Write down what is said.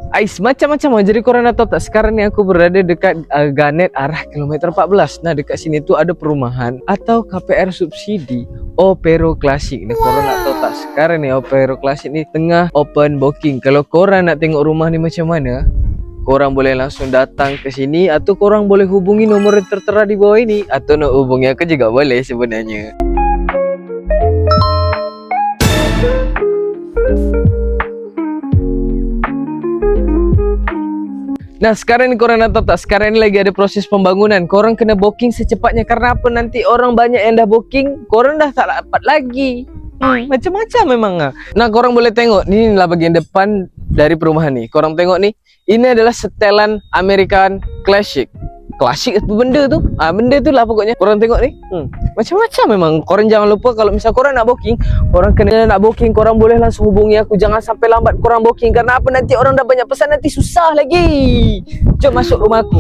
Ais macam-macam. Jadi korang dah tahu tak, sekarang ni aku berada dekat Garnet arah kilometer 14. Nah, dekat sini tu ada perumahan atau KPR subsidi Opero Classic ni. Korang nak tahu tak, sekarang ni Opero Classic ni tengah open booking. Kalau korang nak tengok rumah ni macam mana, korang boleh langsung datang ke sini atau korang boleh hubungi nombor yang tertera di bawah ini, atau nak hubungi aku juga boleh sebenarnya. Nah, sekarang ni korang nak tahu tak, sekarang ni lagi ada proses pembangunan. Korang kena booking secepatnya. Karena apa? Nanti orang banyak yang dah booking, korang dah tak dapat lagi. Macam-macam memang lah. Nah, korang boleh tengok, ni lah bagian depan dari perumahan ni. Korang tengok ni, ini adalah setelan American Classic. Klasik apa benda tu? Benda tu lah pokoknya. Korang tengok ni, macam-macam memang. Korang jangan lupa, kalau misal korang nak booking, korang kena nak booking, korang boleh langsung hubungi aku. Jangan sampai lambat korang booking. Karena apa? Nanti orang dah banyak pesan, nanti susah lagi. Jom masuk rumah aku.